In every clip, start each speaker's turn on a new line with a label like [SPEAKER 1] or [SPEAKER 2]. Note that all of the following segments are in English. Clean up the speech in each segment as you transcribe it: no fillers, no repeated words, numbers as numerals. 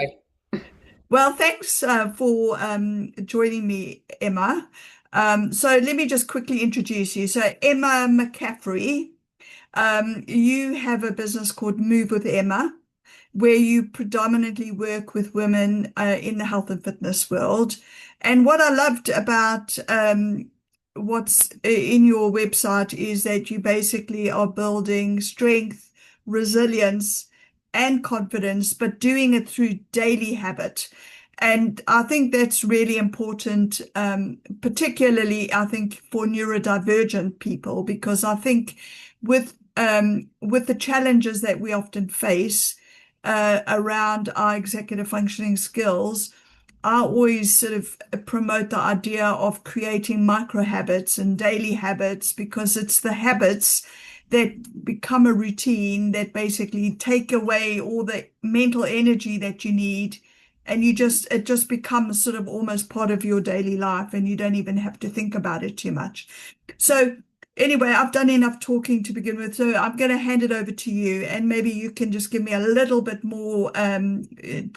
[SPEAKER 1] halfway.
[SPEAKER 2] Well, thanks for joining me, Emma. So let me just quickly introduce you. So Emma McCaffrey, you have a business called Move with Emma, where you predominantly work with women in the health and fitness world. And what I loved about what's in your website is that you basically are building strength, resilience, and confidence, but doing it through daily habit. And I think that's really important, particularly I think for neurodivergent people, because I think with the challenges that we often face around our executive functioning skills, I always sort of promote the idea of creating micro habits and daily habits because it's the habits that become a routine that basically take away all the mental energy that you need, and it just becomes sort of almost part of your daily life and you don't even have to think about it too much. So anyway, I've done enough talking to begin with, so I'm going to hand it over to you, and maybe you can just give me a little bit more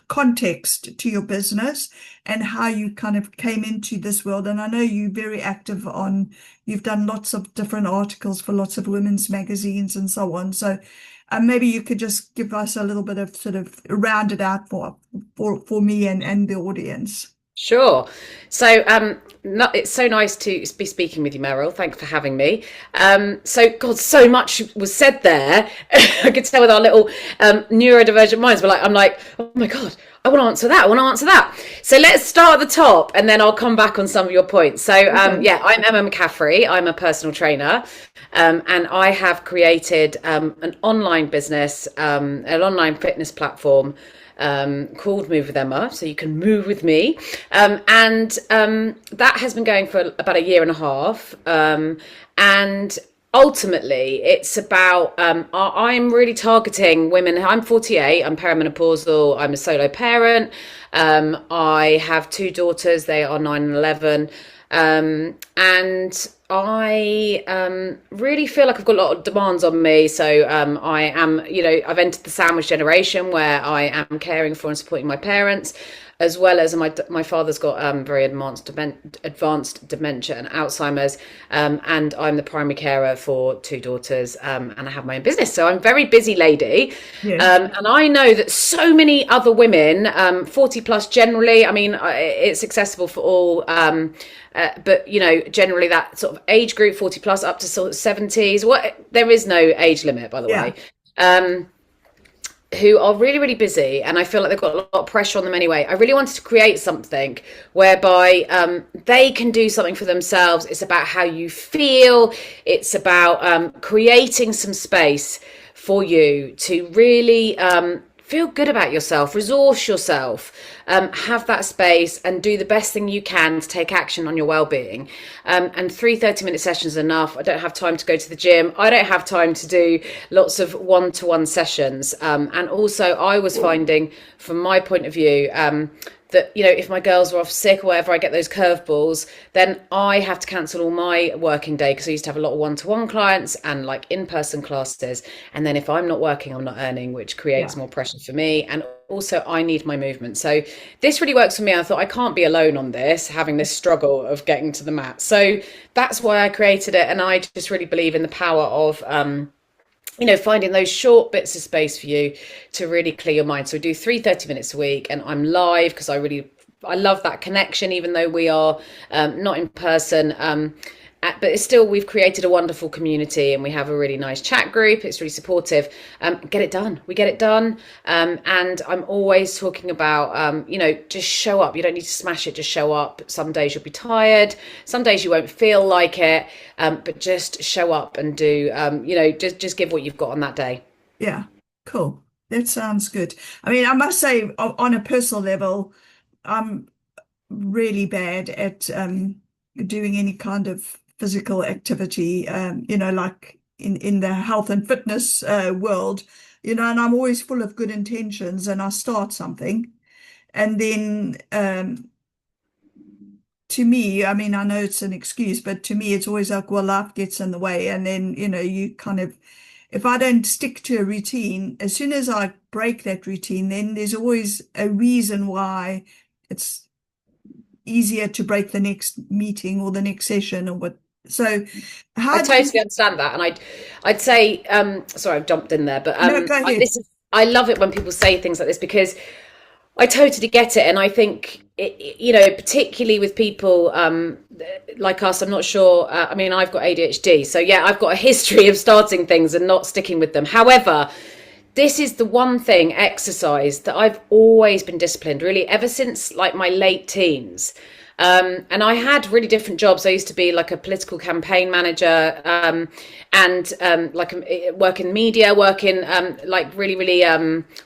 [SPEAKER 2] context to your business and how you kind of came into this world. And I know you're very active you've done lots of different articles for lots of women's magazines and so on. So maybe you could just give us a little bit of sort of round it out for me and the audience.
[SPEAKER 1] Sure. So, it's so nice to be speaking with you, Meryl. Thanks for having me. God, so much was said there. I could tell with our little neurodivergent minds. I'm like, oh my God, I want to answer that. I want to answer that. So let's start at the top, and then I'll come back on some of your points. So,
[SPEAKER 2] Okay.
[SPEAKER 1] yeah, I'm Emma McCaffrey. I'm a personal trainer, and I have created an online business, an online fitness platform called Move with Emma, so you can move with me. And that has been going for about a year and a half. And ultimately, it's about I'm really targeting women. I'm 48, I'm perimenopausal, I'm a solo parent. I have two daughters, they are 9 and 11. And I really feel like I've got a lot of demands on me. So I am, I've entered the sandwich generation where I am caring for and supporting my parents, as well as my father's got very advanced dementia and Alzheimer's, and I'm the primary carer for two daughters, and I have my own business. So I'm a very busy lady,
[SPEAKER 2] Yes.
[SPEAKER 1] and I know that so many other women, 40 plus generally. I mean, it's accessible for all. But generally that sort of age group, 40 plus up to sort of 70s. There is no age limit, by the
[SPEAKER 2] Yeah.
[SPEAKER 1] way. Um, who are really, really busy, and I feel like they've got a lot of pressure on them anyway. I really wanted to create something whereby they can do something for themselves. It's about how you feel. It's about creating some space for you to really feel good about yourself, resource yourself, have that space and do the best thing you can to take action on your well-being. And 30-minute sessions are enough. I don't have time to go to the gym. I don't have time to do lots of one-to-one sessions. And also I was finding, from my point of view, that if my girls are off sick or whatever, I get those curveballs, then I have to cancel all my working day, because I used to have a lot of one-to-one clients and like in-person classes, and then if I'm not working, I'm not earning, which creates
[SPEAKER 2] Yeah.
[SPEAKER 1] more pressure for me. And also I need my movement. So this really works for me. I thought, I can't be alone on this, having this struggle of getting to the mat. So that's why I created it. And I just really believe in the power of finding those short bits of space for you to really clear your mind. So we do 30 minutes a week, and I'm live because I love that connection, even though we are not in person. But it's still, we've created a wonderful community, and we have a really nice chat group. It's really supportive. Get it done. We get it done. And I'm always talking about, just show up. You don't need to smash it. Just show up. Some days you'll be tired. Some days you won't feel like it. But just show up and do, just give what you've got on that day.
[SPEAKER 2] Yeah. Cool. That sounds good. I mean, I must say, on a personal level, I'm really bad at doing any kind of physical activity, like in the health and fitness world, and I'm always full of good intentions, and I start something. And then to me, I mean, I know it's an excuse, but to me, it's always like, well, life gets in the way. And then, you kind of if I don't stick to a routine, as soon as I break that routine, then there's always a reason why it's easier to break the next meeting or the next session or what. So
[SPEAKER 1] I
[SPEAKER 2] how do you,
[SPEAKER 1] totally understand that, and I'd say, sorry, I've jumped in there, but
[SPEAKER 2] no, go ahead.
[SPEAKER 1] I love it when people say things like this because I totally get it, and I think you know, particularly with people like us. I'm not sure. I mean, I've got ADHD, so yeah, I've got a history of starting things and not sticking with them. However, this is the one thing, exercise, that I've always been disciplined, really, ever since like my late teens. And I had really different jobs. I used to be like a political campaign manager, and like work in media, work in like really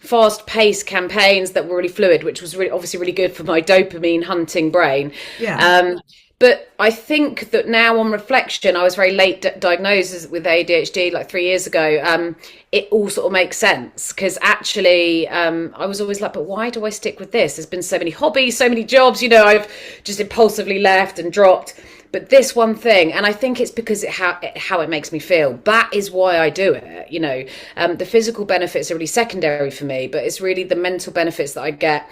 [SPEAKER 1] fast paced campaigns that were really fluid, which was really obviously really good for my dopamine hunting brain.
[SPEAKER 2] Yeah,
[SPEAKER 1] But I think that now on reflection, I was very late diagnosed with ADHD like 3 years ago. It all sort of makes sense because actually I was always like, but why do I stick with this? There's been so many hobbies, so many jobs, you know, I've just impulsively left and dropped. But this one thing, and I think it's because how it makes me feel. That is why I do it. You know, the physical benefits are really secondary for me, but it's really the mental benefits that I get.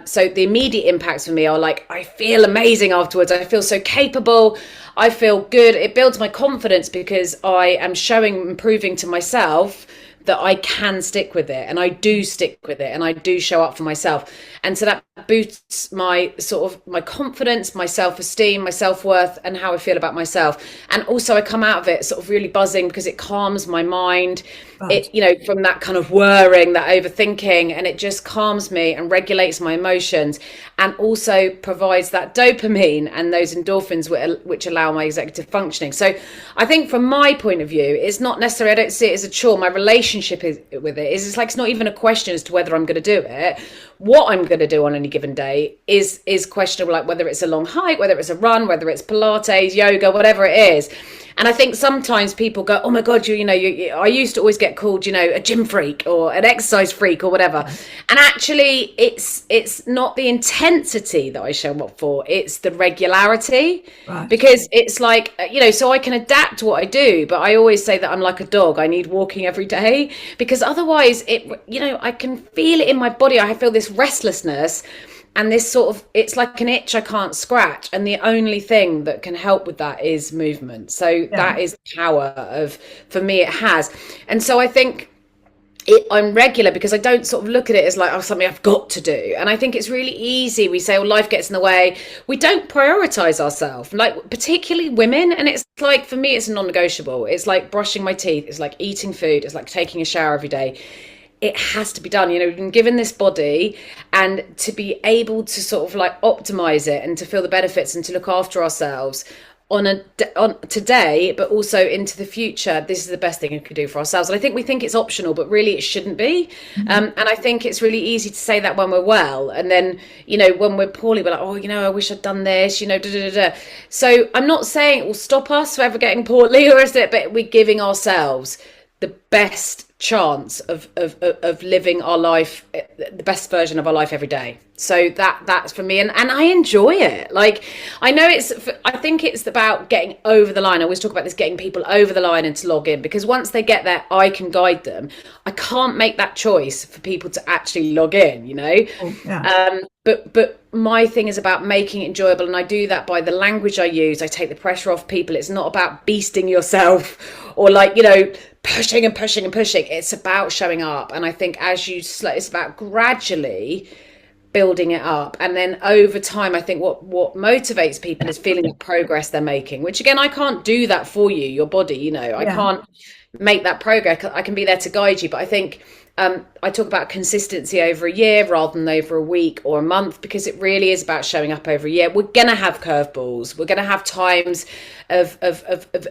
[SPEAKER 1] So the immediate impacts for me are like, I feel amazing afterwards. I feel so capable. I feel good. It builds my confidence because I am showing and proving to myself that I can stick with it, and I do stick with it, and I do show up for myself. And so that boosts my sort of my confidence, my self-esteem, my self-worth, and how I feel about myself. And also I come out of it sort of really buzzing because it calms my mind.
[SPEAKER 2] right.
[SPEAKER 1] It, you know, from that kind of worrying, that overthinking, and it just calms me and regulates my emotions, and also provides that dopamine and those endorphins which allow my executive functioning. So I think from my point of view, it's not necessarily, I don't see it as a chore. My relationship with it is, it's like, it's not even a question as to whether I'm going to do it. What I'm going to do on any given day is questionable, like whether it's a long hike, whether it's a run, whether it's Pilates, yoga, whatever it is. And I think sometimes people go, oh my God, I used to always get called, you know, a gym freak or an exercise freak or whatever. And actually it's not the intensity that I show up for, it's the regularity.
[SPEAKER 2] Right.
[SPEAKER 1] Because it's like, you know, so I can adapt what I do, but I always say that I'm like a dog. I need walking every day because otherwise you know, I can feel it in my body. I feel this restlessness. And this sort of, it's like an itch I can't scratch. And the only thing that can help with that is movement. So
[SPEAKER 2] Yeah.
[SPEAKER 1] that is the power of, for me, it has. And so I think I'm regular because I don't sort of look at it as like, oh, something I've got to do. And I think it's really easy. We say, well, life gets in the way. We don't prioritize ourselves, like particularly women. And it's like, for me, it's a non-negotiable. It's like brushing my teeth. It's like eating food. It's like taking a shower every day. It has to be done. You know, we've been given this body, and to be able to sort of like optimize it and to feel the benefits and to look after ourselves on today, but also into the future, this is the best thing we could do for ourselves. And I think we think it's optional, but really it shouldn't be. And I think it's really easy to say that when we're well, and then, you know, when we're poorly, we're like, oh, you know, I wish I'd done this, you know, da, da, da, da. So I'm not saying it will stop us from ever getting poorly, or is it, but we're giving ourselves the best chance of living our life, the best version of our life every day. So that's for me, and I enjoy it. Like, I know I think it's about getting over the line. I always talk about this, getting people over the line and to log in, because once they get there, I can guide them. I can't make that choice for people to actually log in, you know.
[SPEAKER 2] Oh, yeah.
[SPEAKER 1] But my thing is about making it enjoyable, and I do that by the language I use. I take the pressure off people. It's not about beasting yourself or, like, you know, pushing and pushing and pushing. It's about showing up. And I think it's about gradually building it up, and then over time, I think what motivates people is feeling the progress they're making, which again, I can't do that for you, your body, you know. I can't make that progress. I can be there to guide you, but I think I talk about consistency over a year rather than over a week or a month, because it really is about showing up over a year. We're gonna have curveballs, we're gonna have times of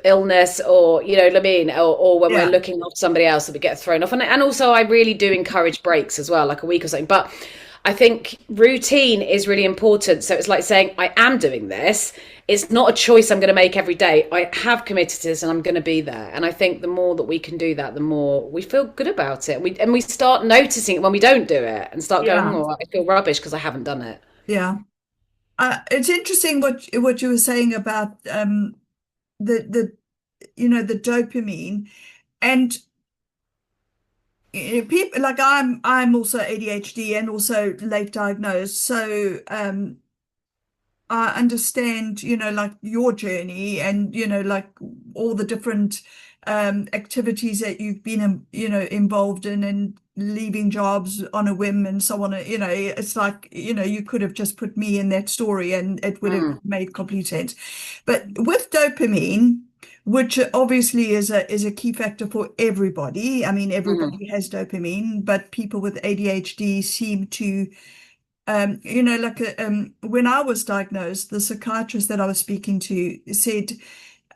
[SPEAKER 1] illness, or, you know what I mean, or when we're looking after somebody else that we get thrown off. And also I really do encourage breaks as well, like a week or something. But I think routine is really important. So it's like saying, I am doing this. It's not a choice I'm going to make every day. I have committed to this and I'm going to be there. And I think the more that we can do that, the more we feel good about it. And we start noticing it when we don't do it, and start going, oh, I feel rubbish because I haven't done it.
[SPEAKER 2] Yeah. It's interesting what you were saying about the you know, the dopamine. And people like I'm also ADHD and also late diagnosed. So I understand, like your journey and, like all the different activities that you've been, involved in and leaving jobs on a whim and so on. It's like, you could have just put me in that story and it would have
[SPEAKER 1] Mm,
[SPEAKER 2] made complete sense. But with dopamine, which obviously is a key factor for everybody. I mean,
[SPEAKER 1] mm,
[SPEAKER 2] everybody has dopamine, but people with ADHD seem to like when I was diagnosed, the psychiatrist that I was speaking to said,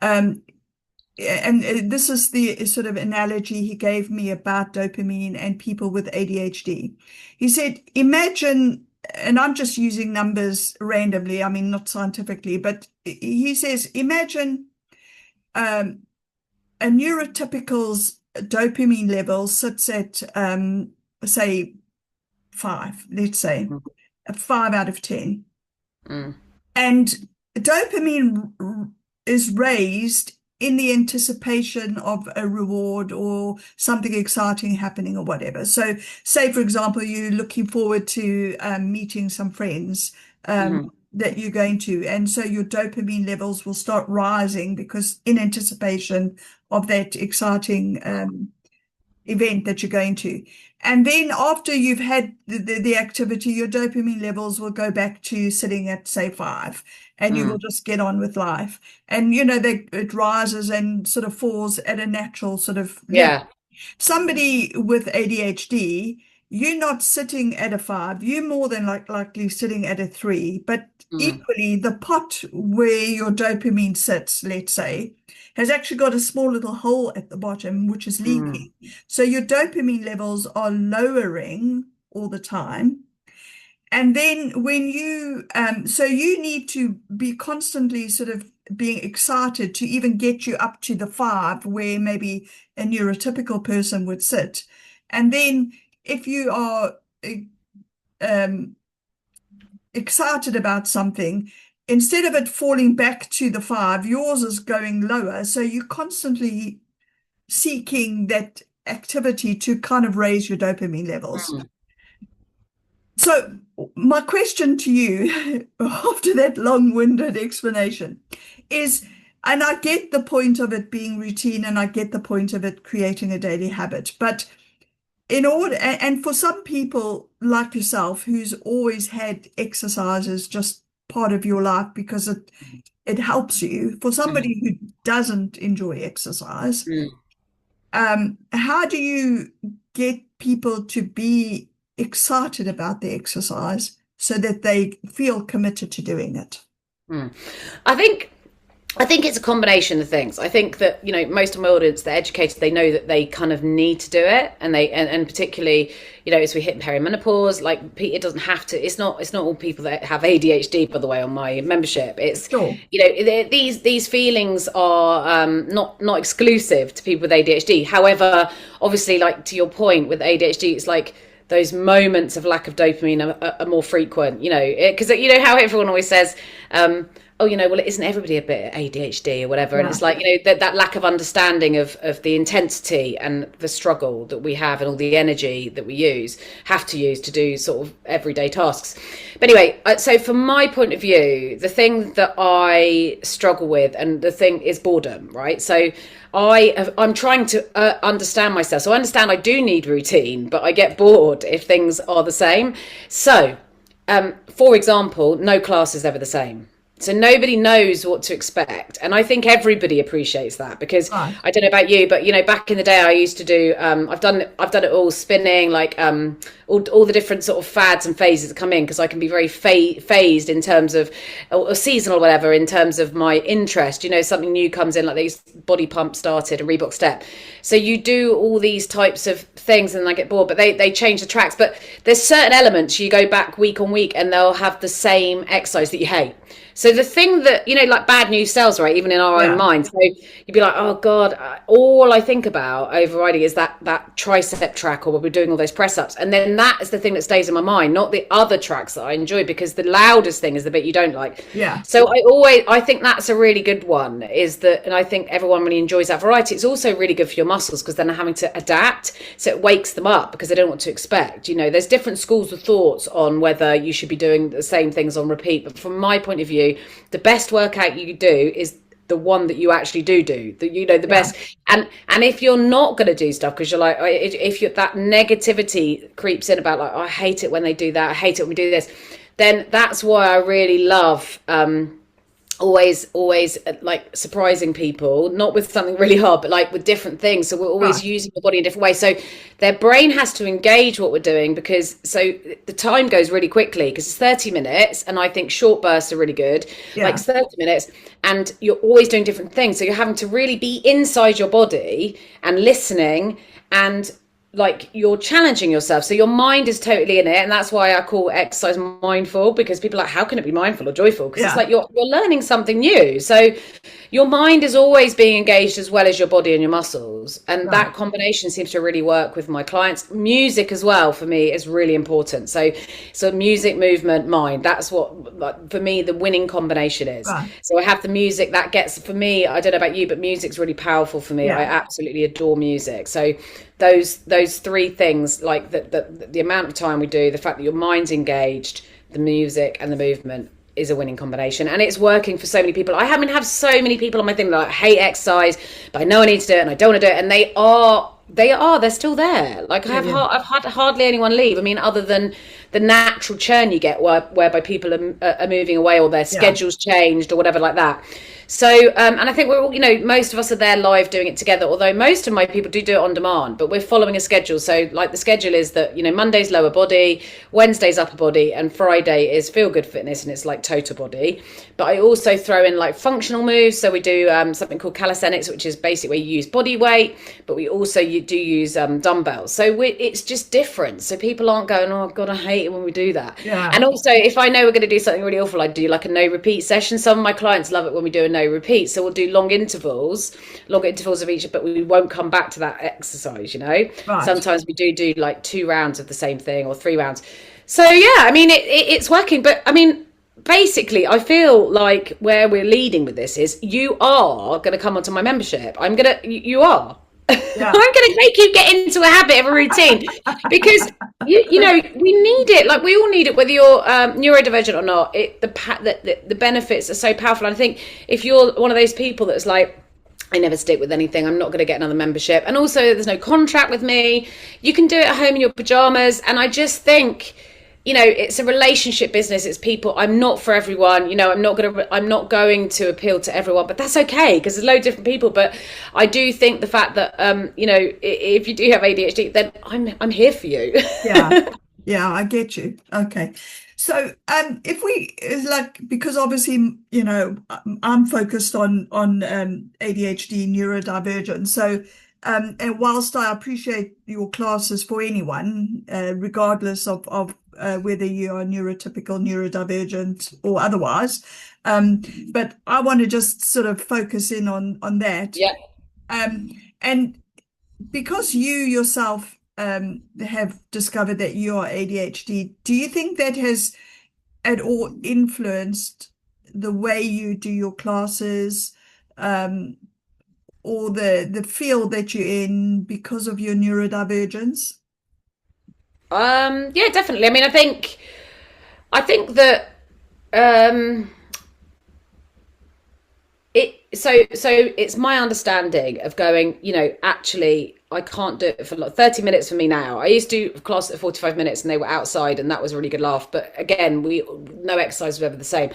[SPEAKER 2] um, and this is the sort of analogy he gave me about dopamine and people with ADHD. He said, imagine, and I'm just using numbers randomly, I mean, not scientifically, but he says, imagine um, a neurotypical's dopamine level sits at, say, 5, let's say,
[SPEAKER 1] mm,
[SPEAKER 2] a 5 out of 10.
[SPEAKER 1] mm,
[SPEAKER 2] And dopamine is raised in the anticipation of a reward or something exciting happening or whatever. So, say, for example, you're looking forward to meeting some friends
[SPEAKER 1] mm,
[SPEAKER 2] that you're going to. And so your dopamine levels will start rising because in anticipation of that exciting event that you're going to. And then after you've had the activity, your dopamine levels will go back to sitting at, say, 5, and you will
[SPEAKER 1] mm.
[SPEAKER 2] just get on with life. And, it rises and sort of falls at a natural sort of level.
[SPEAKER 1] Yeah.
[SPEAKER 2] Somebody with ADHD, you're not sitting at a 5, you're more than likely sitting at a 3. But
[SPEAKER 1] Mm,
[SPEAKER 2] equally, the pot where your dopamine sits, let's say, has actually got a small little hole at the bottom, which is
[SPEAKER 1] mm,
[SPEAKER 2] leaking. So your dopamine levels are lowering all the time. And then so you need to be constantly sort of being excited to even get you up to the 5 where maybe a neurotypical person would sit. And then if you are um, excited about something, instead of it falling back to the 5, yours is going lower. So you're constantly seeking that activity to kind of raise your dopamine levels.
[SPEAKER 1] mm,
[SPEAKER 2] So, my question to you after that long-winded explanation is, and I get the point of it being routine and I get the point of it creating a daily habit, but in order, and for some people like yourself who's always had exercise as just part of your life because it helps you, for
[SPEAKER 1] mm,
[SPEAKER 2] somebody who doesn't enjoy exercise,
[SPEAKER 1] mm.
[SPEAKER 2] how do you get people to be excited about the exercise so that they feel committed to doing it?
[SPEAKER 1] Mm. I think I think it's a combination of things. I think that, most of my audience, they're educated, they know that they kind of need to do it. And particularly, as we hit perimenopause, like it doesn't have to, it's not all people that have ADHD, by the way, on my membership. It's,
[SPEAKER 2] Sure.
[SPEAKER 1] these feelings are not exclusive to people with ADHD. However, obviously, like to your point with ADHD, it's like, those moments of lack of dopamine are more frequent, because how everyone always says, well, isn't everybody a bit ADHD or whatever? And
[SPEAKER 2] Yeah.
[SPEAKER 1] it's like, that lack of understanding of the intensity and the struggle that we have and all the energy that we have to use to do sort of everyday tasks. But anyway, so from my point of view, the thing that I struggle with and the thing is boredom, right? So I'm trying to understand myself. So I understand I do need routine, but I get bored if things are the same. So, for example, no class is ever the same. So nobody knows what to expect. And I think everybody appreciates that because
[SPEAKER 2] Right.
[SPEAKER 1] I don't know about you, but back in the day I used to do I've done it all, spinning, like all the different sort of fads and phases that come in, because I can be very phased in terms of or seasonal or whatever in terms of my interest. Something new comes in, like these Body Pump started and Reebok Step. So you do all these types of things and I get bored, but they change the tracks. But there's certain elements you go back week on week and they'll have the same exercise that you hate. So So the thing that, like bad news sells, right? Even in our own
[SPEAKER 2] Yeah.
[SPEAKER 1] mind. So you'd be like, oh God, all I think about overriding is that tricep track, or when we're doing all those press ups. And then that is the thing that stays in my mind, not the other tracks that I enjoy, because the loudest thing is the bit you don't like.
[SPEAKER 2] Yeah.
[SPEAKER 1] So I think that's a really good one, is that, and I think everyone really enjoys that variety. It's also really good for your muscles, because then they're having to adapt. So it wakes them up because they don't know what to expect. There's different schools of thoughts on whether you should be doing the same things on repeat. But from my point of view, the best workout you do is the one that you actually do the best. And if you're not going to do stuff because you're like, if that negativity creeps in about like, oh, I hate it when they do that, I hate it when we do this, then that's why I really love always like surprising people, not with something really hard, but like with different things. So we're always using the body in different ways, so their brain has to engage what we're doing, because so the time goes really quickly, because it's 30 minutes, and I think short bursts are really good, like 30 minutes, and you're always doing different things, so you're having to really be inside your body and listening, and like you're challenging yourself, so your mind is totally in it. And that's why I call exercise mindful, because people are like, how can it be mindful or joyful? Because it's like you're learning something new, so your mind is always being engaged as well as your body and your muscles, and that combination seems to really work with my clients. Music as well for me is really important, so music, movement, mind, that's what, like, for me the winning combination is. So I have the music that gets, for me, I don't know about you, but music's really powerful for me. I absolutely adore music. So those three things, like the amount of time we do, the fact that your mind's engaged, the music and the movement, is a winning combination, and it's working for so many people. I have so many people on my thing that like, hate exercise, but I know I need to do it and I don't want to do it, and they're still there. Like I've had hardly anyone leave. I mean, other than the natural churn you get whereby people are moving away, or their schedules changed or whatever like that. So, and I think we're all, most of us are there live doing it together, although most of my people do it on demand, but we're following a schedule. So like the schedule is that, Monday's lower body, Wednesday's upper body, and Friday is feel good fitness, and it's like total body. But I also throw in like functional moves. So we do something called calisthenics, which is basically where you use body weight, but we also do use dumbbells. So it's just different. So people aren't going, oh God, I hate it when we do that. And also, if I know we're going to do something really awful, I do like a no repeat session. Some of my clients love it when we do a no repeat, so we'll do long intervals of each, but we won't come back to that exercise. Sometimes we do like 2 rounds of the same thing, or 3 rounds. So I mean it's working. But I mean, basically I feel like where we're leading with this is, you are going to come onto my membership. You are I'm going to make you get into a habit of a routine, because we need it. Like we all need it, whether you're neurodivergent or not. The benefits are so powerful. And I think if you're one of those people that's like, I never stick with anything, I'm not going to get another membership, and also there's no contract with me, you can do it at home in your pajamas. And I just think, it's a relationship business. It's people. I'm not for everyone. I'm not going to appeal to everyone, but that's okay, because there's loads of different people. But I do think the fact that, if you do have ADHD, then I'm here for you.
[SPEAKER 2] Yeah, I get you. Okay. So, if we because obviously, I'm focused on ADHD, neurodivergent. So, and whilst I appreciate your classes for anyone, regardless of whether you are neurotypical, neurodivergent, or otherwise, but I want to just sort of focus in on that. And because you yourself have discovered that you are ADHD, do you think that has at all influenced the way you do your classes, or the field that you're in, because of your neurodivergence?
[SPEAKER 1] Yeah, definitely. I mean, I think that so it's my understanding of going, actually I can't do it for like 30 minutes for me now. I used to do class at 45 minutes and they were outside, and that was a really good laugh. But again, no exercise was ever the same.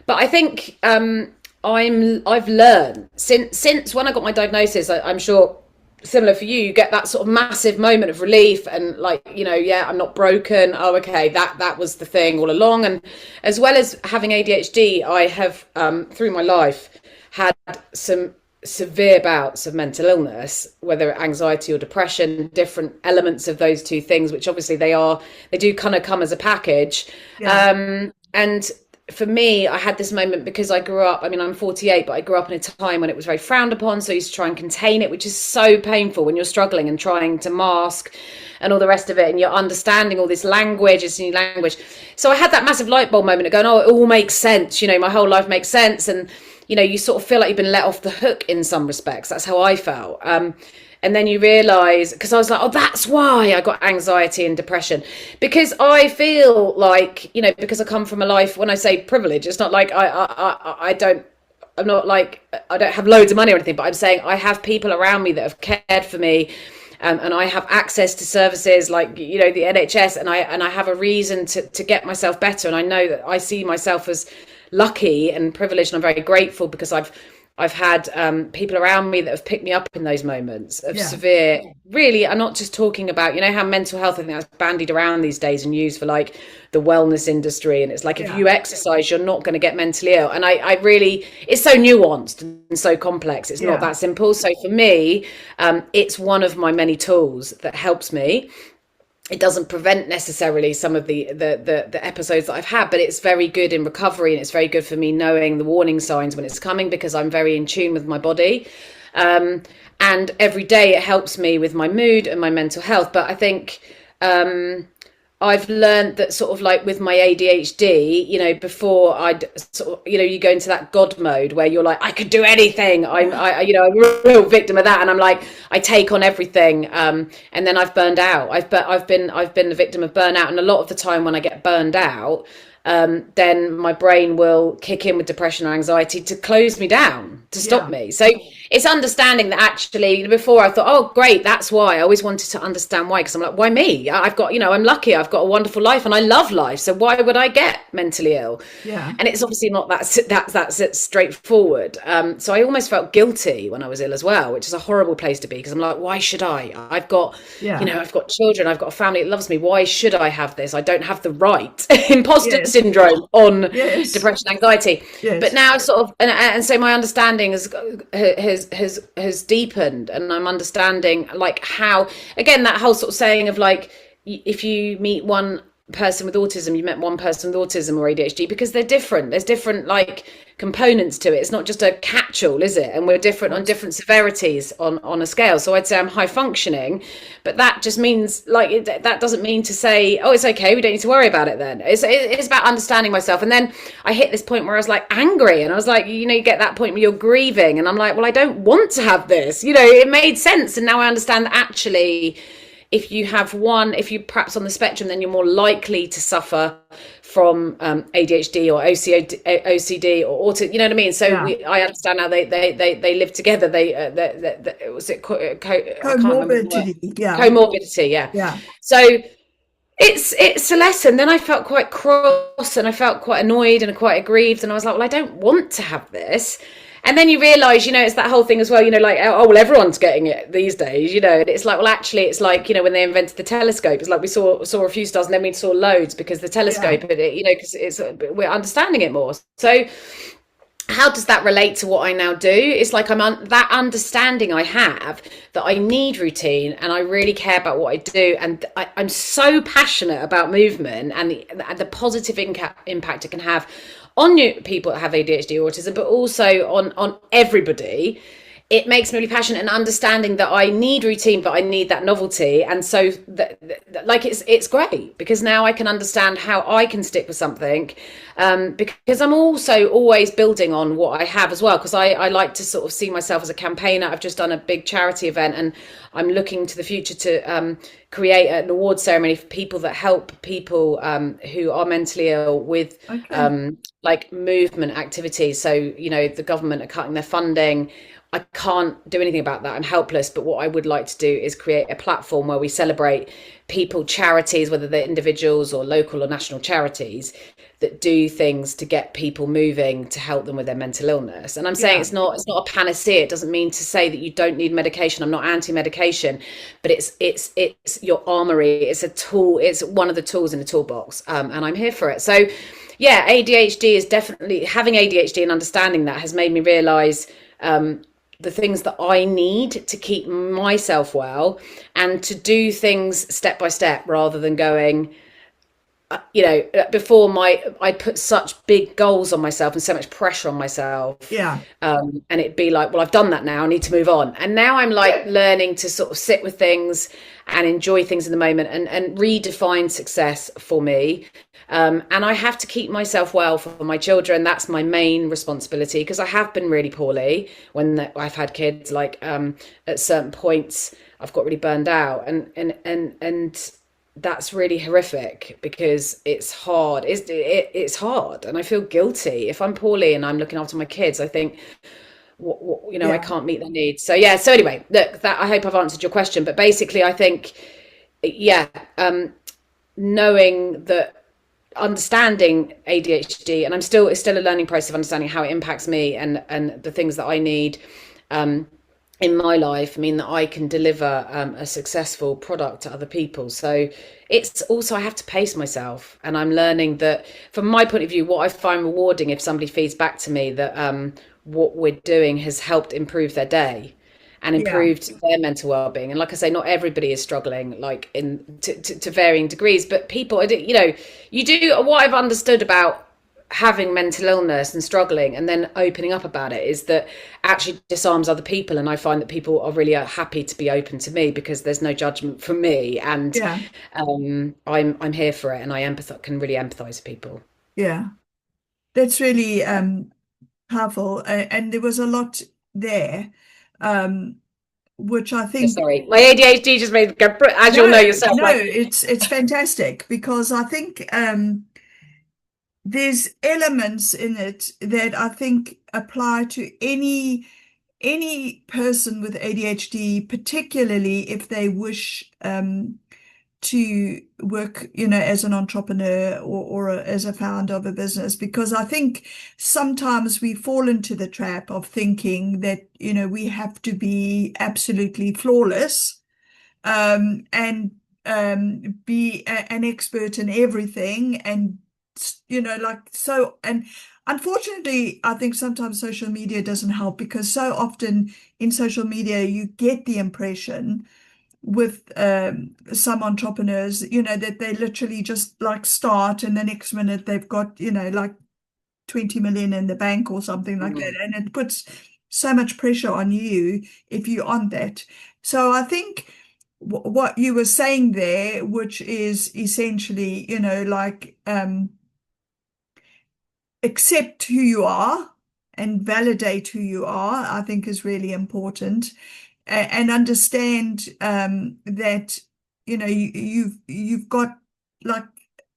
[SPEAKER 1] But I think I've learned since when I got my diagnosis, I'm sure similar for you, you get that sort of massive moment of relief, and like, I'm not broken. Oh, okay, that was the thing all along. And as well as having ADHD, I have through my life had some severe bouts of mental illness, whether anxiety or depression, different elements of those two things, which obviously they do kind of come as a package. And for me, I had this moment because I grew up, I mean, I'm 48, but I grew up in a time when it was very frowned upon. So I used to try and contain it, which is so painful when you're struggling and trying to mask and all the rest of it. And you're understanding all this language, it's new language. So I had that massive light bulb moment of going, oh, it all makes sense. You know, my whole life makes sense. And, you know, you sort of feel like you've been let off the hook in some respects. That's how I felt. And then you realize, because I was like, oh, that's why I got anxiety and depression. Because I feel like, you know, because I come from a life, when I say privilege, it's not like I don't, I'm not like, I don't have loads of money or anything, but I'm saying I have people around me that have cared for me. And I have access to services like, you know, the NHS, and I have a reason to get myself better. And I know that I see myself as lucky and privileged, and I'm very grateful because I've had people around me that have picked me up in those moments of severe, really. I'm not just talking about, you know, how mental health, I think that's bandied around these days and used for like the wellness industry. And it's like, if you exercise, you're not going to get mentally ill. And I really, it's so nuanced and so complex. It's not that simple. So for me, it's one of my many tools that helps me. It doesn't prevent necessarily some of the episodes that I've had, but it's very good in recovery, and it's very good for me knowing the warning signs when it's coming, because I'm very in tune with my body. And every day it helps me with my mood and my mental health. But I think I've learned that sort of like with my ADHD, you know, before I'd sort of, you know, you go into that God mode where you're like, I could do anything. You know, I'm a real victim of that. And I'm like, I take on everything. And then I've burned out. I've been a victim of burnout. And a lot of the time when I get burned out, then my brain will kick in with depression or anxiety to close me down, to stop me. So it's understanding that actually, before I thought, oh, great, that's why. I always wanted to understand why, because I'm like, why me? I've got, you know, I'm lucky. I've got a wonderful life and I love life. So why would I get mentally ill? And it's obviously not that's straightforward. So I almost felt guilty when I was ill as well, which is a horrible place to be, because I'm like, why should I? I've got, you know, I've got children, I've got a family that loves me. Why should I have this? I don't have the right. Imposter syndrome on depression, anxiety. But now sort of, and so my understanding has deepened, and I'm understanding like how, again, that whole sort of saying of like, if you meet one person with autism, you met one person with autism or ADHD, because they're different. There's different like components to it. It's not just a catch-all, is it? And we're different on different severities on a scale. So I'd say I'm high functioning, but that just means like, that doesn't mean to say, oh, it's okay, we don't need to worry about it then. It's about understanding myself. And then I hit this point where I was like angry, and I was like, you know, you get that point where you're grieving, and I'm like, well, I don't want to have this, you know. It made sense. And now I understand that actually, if you perhaps on the spectrum, then you're more likely to suffer from ADHD or OCD or autism, you know what I mean? So I understand now they live together. Was it
[SPEAKER 2] comorbidity?
[SPEAKER 1] Comorbidity, So it's a lesson. Then I felt quite cross, and I felt quite annoyed and quite aggrieved, and I was like, well, I don't want to have this. And then you realise, you know, it's that whole thing as well, you know, like, oh, well, everyone's getting it these days, you know. And it's like, well, actually, it's like, you know, when they invented the telescope, it's like we saw a few stars and then we saw loads because the telescope, you know, because we're understanding it more. So how does that relate to what I now do? It's like that understanding I have that I need routine, and I really care about what I do. And I'm so passionate about movement and the positive impact it can have on people that have ADHD or autism, but also on everybody. It makes me really passionate, and understanding that I need routine, but I need that novelty. And so like it's great, because now I can understand how I can stick with something, because I'm also always building on what I have as well, because I like to sort of see myself as a campaigner. I've just done a big charity event, and I'm looking to the future to create an award ceremony for people that help people who are mentally ill with like movement activities. So, you know, the government are cutting their funding. I can't do anything about that. I'm helpless. But what I would like to do is create a platform where we celebrate people, charities, whether they're individuals or local or national charities, that do things to get people moving to help them with their mental illness. And I'm saying it's not a panacea. It doesn't mean to say that you don't need medication. I'm not anti-medication, but it's your armory. It's a tool. It's one of the tools in the toolbox. And I'm here for it. So yeah, ADHD is definitely, having ADHD and understanding that has made me realize the things that I need to keep myself well, and to do things step by step, rather than going, before I'd put such big goals on myself and so much pressure on myself.
[SPEAKER 2] Yeah.
[SPEAKER 1] And it'd be like, well, I've done that now, I need to move on. And now I'm like learning to sort of sit with things and enjoy things in the moment, and redefine success for me. And I have to keep myself well for my children. That's my main responsibility, because I have been really poorly when I've had kids. Like at certain points, I've got really burned out, and that's really horrific, because it's hard. It's hard, and I feel guilty if I'm poorly and I'm looking after my kids. I think, I
[SPEAKER 2] Yeah.
[SPEAKER 1] can't meet their needs. So yeah. So anyway, look, that, I hope I've answered your question. But basically, I think, yeah, knowing that, understanding ADHD, and it's still a learning process of understanding how it impacts me, and the things that I need in my life mean that I can deliver a successful product to other people. So it's also, I have to pace myself, and I'm learning that, from my point of view, what I find rewarding, if somebody feeds back to me that what we're doing has helped improve their day and
[SPEAKER 2] Yeah.
[SPEAKER 1] improved their mental well-being. And like I say, not everybody is struggling, like to varying degrees, but people, you do, what I've understood about having mental illness and struggling and then opening up about it is that actually disarms other people. And I find that people are really happy to be open to me, because there's no judgment from me, and
[SPEAKER 2] Yeah.
[SPEAKER 1] I'm here for it, and I can really empathize with people.
[SPEAKER 2] Yeah. That's really powerful. And there was a lot there, um, which I
[SPEAKER 1] Yeah,
[SPEAKER 2] think,
[SPEAKER 1] sorry, my ADHD just made, as you'll know
[SPEAKER 2] no,
[SPEAKER 1] yourself,
[SPEAKER 2] no,
[SPEAKER 1] like,
[SPEAKER 2] it's fantastic, because I think there's elements in it that I think apply to any person with ADHD, particularly if they wish to work, as an entrepreneur, as a founder of a business. Because I think sometimes we fall into the trap of thinking that, we have to be absolutely flawless, and be an expert in everything, and like so. And unfortunately, I think sometimes social media doesn't help, because so often in social media you get the impression with some entrepreneurs, that they literally just like start, and the next minute they've got, like 20 million in the bank or something like that.
[SPEAKER 1] mm,
[SPEAKER 2] And it puts so much pressure on you if you're on that. So I think what you were saying there, which is essentially, like accept who you are and validate who you are, I think is really important. And understand that, you've got like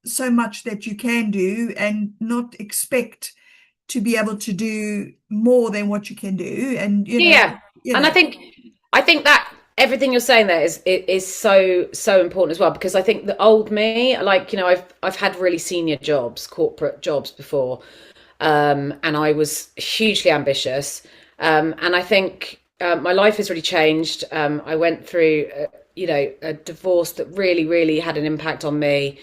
[SPEAKER 2] so much that you can do, and not expect to be able to do more than what you can do. And
[SPEAKER 1] yeah. And I think that everything you're saying there is so important as well, because I think the old me, like, I've had really senior jobs, corporate jobs before, and I was hugely ambitious, and I think my life has really changed. I went through a divorce that really had an impact on me.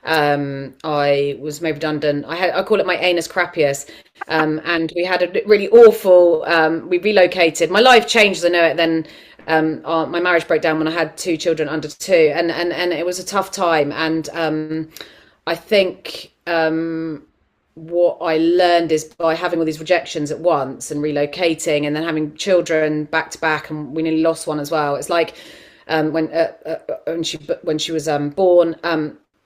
[SPEAKER 1] I was made redundant. I call it my anus crappius. And we had a really awful, we relocated. My life changed as I know it. Then my marriage broke down when I had two children under two, and it was a tough time. And I think what I learned is, by having all these rejections at once and relocating and then having children back to back, and we nearly lost one as well. It's like when she was born.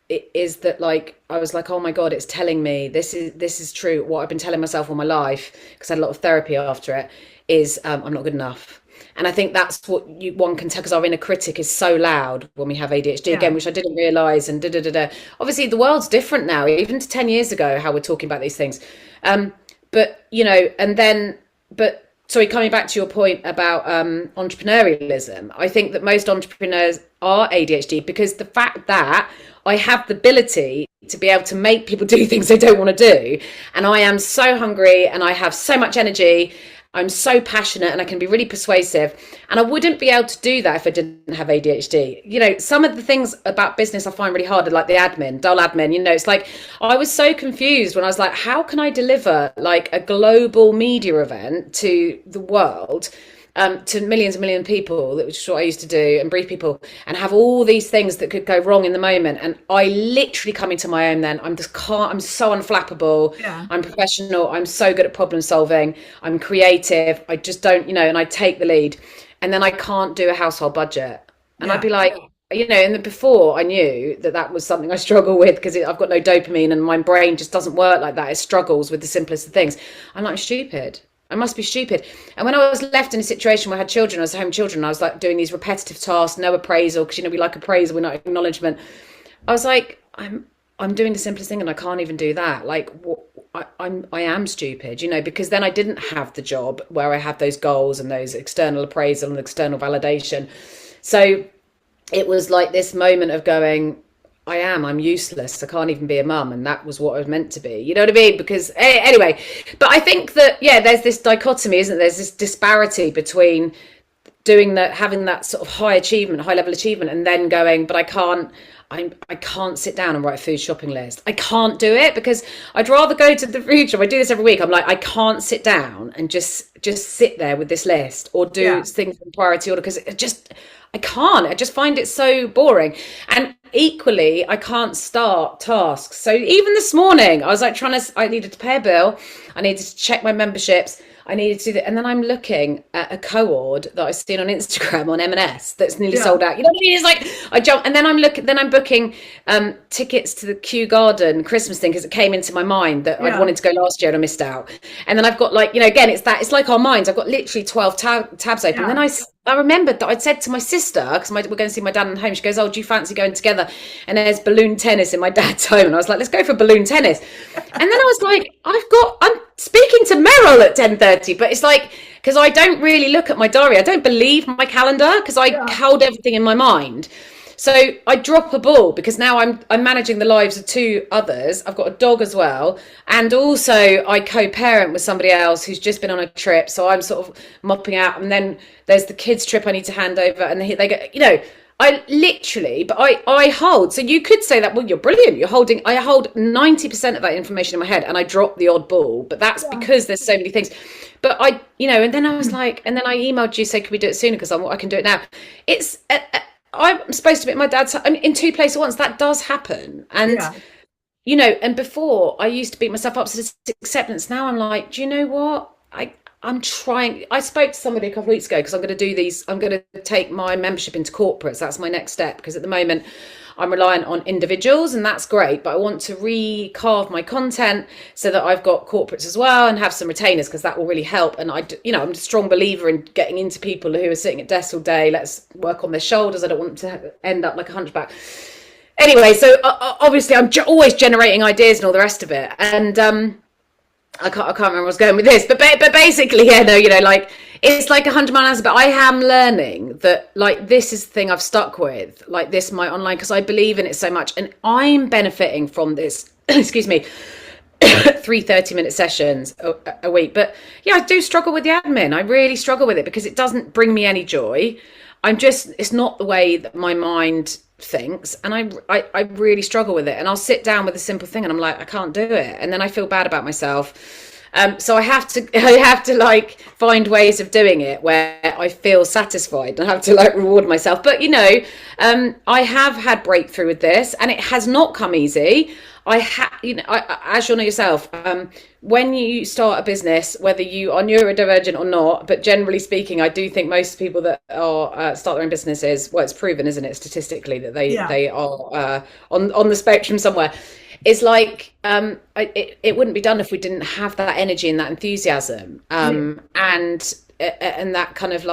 [SPEAKER 1] It is that, like, I was like, oh my God, it's telling me this is true. What I've been telling myself all my life, because I had a lot of therapy after it, is I'm not good enough. And I think that's what one can tell, because our inner critic is so loud when we have ADHD,
[SPEAKER 2] yeah,
[SPEAKER 1] again, which I didn't realize. And obviously the world's different now, even to 10 years ago, how we're talking about these things. But sorry, coming back to your point about entrepreneurialism, I think that most entrepreneurs are ADHD, because the fact that I have the ability to be able to make people do things they don't want to do. And I am so hungry, and I have so much energy. I'm so passionate, and I can be really persuasive. And I wouldn't be able to do that if I didn't have ADHD. Some of the things about business I find really hard, like the admin, dull admin. It's like, I was so confused when I was like, how can I deliver like a global media event to the world to millions and millions of people, which is what I used to do, and brief people, and have all these things that could go wrong in the moment. And I literally come into my own then. I'm so unflappable.
[SPEAKER 2] Yeah.
[SPEAKER 1] I'm professional. I'm so good at problem solving. I'm creative. I just don't, and I take the lead. And then I can't do a household budget. And I'd be like, and before I knew that was something I struggle with because I've got no dopamine and my brain just doesn't work like that. It struggles with the simplest of things. I'm like, stupid. I must be stupid. And when I was left in a situation where I had children, I was home children, I was like doing these repetitive tasks, no appraisal, because we like appraisal, we're not acknowledgement. I was like, I'm doing the simplest thing and I can't even do that. Like, I am stupid, because then I didn't have the job where I had those goals and those external appraisal and external validation. So it was like this moment of going, I'm useless. I can't even be a mum. And that was what I was meant to be. You know what I mean? Because anyway, but I think that, there's this dichotomy, isn't there? There's this disparity between having that sort of high level achievement and then going, but I can't sit down and write a food shopping list. I can't do it because I'd rather go to the food shop. I do this every week. I'm like, I can't sit down and just sit there with this list or do things in priority order because I can't. I just find it so boring. And equally, I can't start tasks. So even this morning, I was like I needed to pay a bill. I needed to check my memberships. I needed to do that. And then I'm looking at a co-ord that I've seen on Instagram on M&S that's nearly sold out. You know what I mean? It's like I jump and then I'm booking tickets to the Kew Garden Christmas thing because it came into my mind that I'd wanted to go last year and I missed out. And then I've got again, it's like our minds. I've got literally 12 tabs open. And then I remembered that I'd said to my sister, because we're going to see my dad at home, she goes, oh, do you fancy going together? And there's balloon tennis in my dad's home. And I was like, let's go for balloon tennis. And then I was like, I'm speaking to Meryl at 10:30, but it's like, because I don't really look at my diary. I don't believe my calendar because I held everything in my mind. So I drop a ball because now I'm managing the lives of two others. I've got a dog as well. And also I co-parent with somebody else who's just been on a trip. So I'm sort of mopping out. And then there's the kids' trip I need to hand over. And they go, I literally, but I hold. So you could say that, well, you're brilliant. I hold 90% of that information in my head and I drop the odd ball. But that's because there's so many things. But and then I was like, and then I emailed you, say, can we do it sooner? Because I can do it now. It's... I'm supposed to be at my dad's in two places at once. That does happen. And, and before I used to beat myself up to this acceptance. Now I'm like, do you know what? I'm trying. I spoke to somebody a couple of weeks ago because I'm going to take my membership into corporates. That's my next step because at the moment I'm reliant on individuals and that's great. But I want to recarve my content so that I've got corporates as well and have some retainers because that will really help. And I'm a strong believer in getting into people who are sitting at desks all day. Let's work on their shoulders. I don't want them to end up like a hunchback. Anyway, so obviously I'm always generating ideas and all the rest of it. And I can't remember where I was going with this, but basically, it's like 100 mile an hour. But I am learning that this is the thing I've stuck with, this my online, because I believe in it so much, and I'm benefiting from this. Excuse me, 3 30-minute sessions a week. But I do struggle with the admin. I really struggle with it because it doesn't bring me any joy. It's not the way that my mind thinks, and I really struggle with it. And I'll sit down with a simple thing and I'm like, I can't do it, and then I feel bad about myself. So I have to find ways of doing it where I feel satisfied and I have to reward myself. But I have had breakthrough with this, and it has not come easy. As you'll know yourself, when you start a business, whether you are neurodivergent or not, but generally speaking, I do think most people that are start their own businesses, well, it's proven, isn't it, statistically, that they are on the spectrum somewhere. It's like it wouldn't be done if we didn't have that energy and that enthusiasm, and that kind of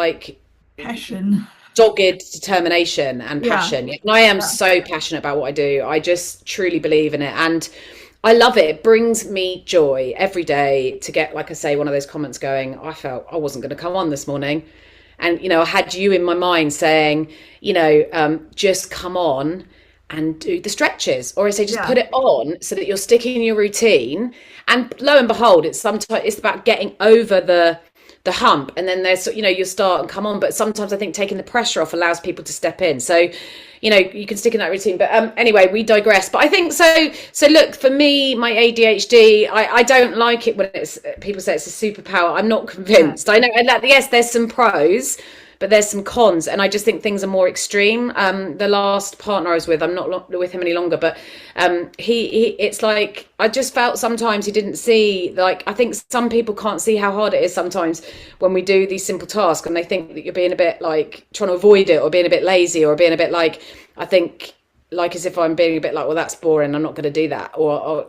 [SPEAKER 2] passion.
[SPEAKER 1] Dogged determination and passion. And I am so passionate about what I do. I just truly believe in it, and I love it. It brings me joy every day to get, like I say, one of those comments going, I felt I wasn't going to come on this morning, and I had you in my mind saying, just come on and do the stretches, or I say just put it on so that you're sticking in your routine. And lo and behold, it's about getting over the the hump, and then there's, you'll start and come on. But sometimes I think taking the pressure off allows people to step in. So, you can stick in that routine. But anyway, we digress. But I think so look, for me, my ADHD, I don't like it when people say it's a superpower. I'm not convinced. I know, and yes, there's some pros, but there's some cons, and I just think things are more extreme. The last partner I was with, I'm not with him any longer, but he it's like, I just felt sometimes he didn't see, like, I think some people can't see how hard it is sometimes when we do these simple tasks, and they think that you're being a bit like trying to avoid it, or being a bit lazy, or being a bit like, I think, like, as if I'm being a bit like, well, that's boring, I'm not going to do that, or